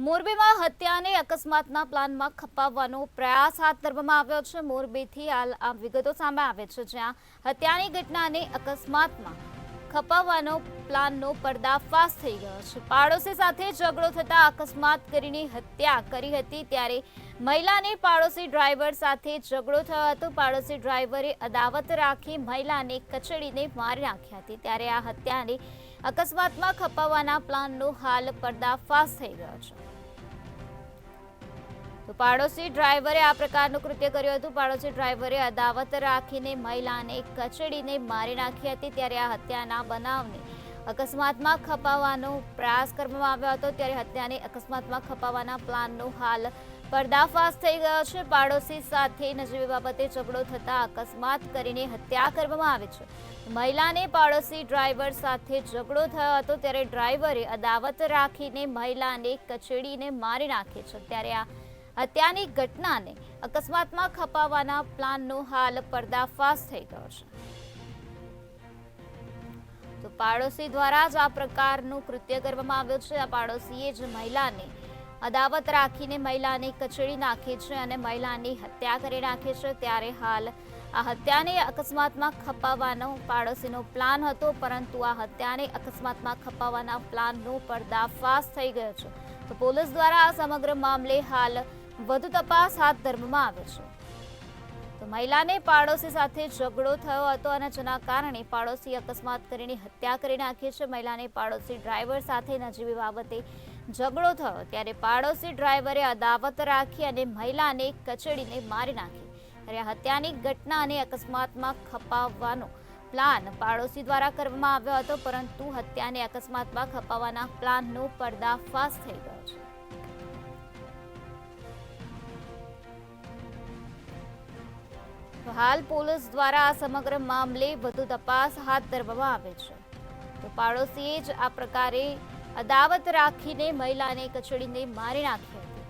મોરબીમાં હત્યાને અકસ્માતના પ્લાનમાં ખપાવવાનો પ્રયાસ હાથ ધરવામાં આવ્યો છે। મોરબીથી હાલ આ વિગતો સામે આવે છે, જ્યાં હત્યાની ઘટનાને અકસ્માતમાં ખપાવવાનો પ્લાનનો પર્દાફાશ થઈ ગયો છે। પાડોશી સાથે ઝઘડો થતા અકસ્માત કરીને હત્યા કરી હતી, ત્યારે મહિલાને પાડોશી ડ્રાઈવર સાથે ઝઘડો થયો હતો। પાડોશી ડ્રાઈવરે અદાવત રાખી મહિલાને કચડીને મારી નાખી હતી, ત્યારે આ હત્યાને અકસ્માતમાં ખપાવવાના પ્લાનનો હાલ પર્દાફાશ થઈ ગયો છે। તો પાડોશી ડ્રાઈવરે આ પ્રકારનું કૃત્ય કર્યું હતું। પાડોશી ડ્રાઈવરે અદાવત રાખીને મહિલાને કચડીને મારી નાખી હતી, ત્યારે આ હત્યાના બનાવને અકસ્માતમાં ખપાવવાનો પ્રયાસ કરવામાં આવ્યો હતો। ત્યારે હત્યાને અકસ્માતમાં ખપાવવાના પ્લાનનો હાલ પર્દાફાશ થઈ ગયો છે। પાડોશી સાથે નજીવી બાબતે ઝઘડો થતા અકસ્માત કરીને હત્યા કરવામાં આવી છે। મહિલાને પાડોશી ડ્રાઈવર સાથે ઝઘડો થયો હતો, ત્યારે ડ્રાઈવરે અદાવત રાખીને મહિલાને કચડીને મારી નાખી છે। ત્યારે આ હત્યાની ઘટનાને અકસ્માતમાં ખપાવવાના પ્લાનનો હાલ પર્દાફાશ થઈ ગયો છે। તો પાડોશી દ્વારા જ આ પ્રકારનું કૃત્ય કરવામાં આવ્યું છે। આ પાડોશીએ જ મહિલાને અદાવત રાખીને મહિલાને કચડી નાખી છે અને મહિલાની હત્યા કરી નાખી છે। ત્યારે હાલ આ હત્યાને અકસ્માતમાં ખપાવવાનો પાડોશીનો પ્લાન હતો, પરંતુ આ હત્યાને અકસ્માતમાં ખપાવવાના પ્લાનનો પર્દાફાશ થઈ ગયો છે। તો પોલીસ દ્વારા આ સમગ્ર મામલે હાલ વધુ તપાસ હાથ ધરવામાં આવે છે। તો મહિલાને પાડોશી સાથે ઝઘડો થયો હતો અને જેના કારણે પાડોશી અકસ્માત કરીને હત્યા કરી નાખી છે। મહિલાને પાડોશી ડ્રાઈવર સાથે નજીવી બાબતે ઝઘડો થયો, ત્યારે પાડોશી ડ્રાઈવરે અદાવત રાખી અને મહિલાને કચડીને મારી નાખી। ત્યારે હત્યાની ઘટનાને અકસ્માતમાં ખપાવવાનો પ્લાન પાડોશી દ્વારા કરવામાં આવ્યો હતો, પરંતુ હત્યાને અકસ્માતમાં ખપાવવાના પ્લાનનો પર્દાફાશ થઈ ગયો છે। તો હાલ પોલીસ દ્વારા આ સમગ્ર મામલે વધુ તપાસ હાથ ધરવામાં આવે છે। તો પાડોશીએ જ આ પ્રકારે અદાવત રાખીને મહિલાને કચડીને મારી નાખી હતી।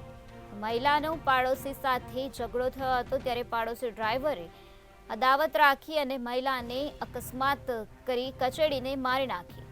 મહિલાનો પાડોશી સાથે ઝઘડો થયો હતો, ત્યારે પાડોશી ડ્રાઈવરે અદાવત રાખી અને મહિલાને અકસ્માત કરી કચડીને મારી નાખી।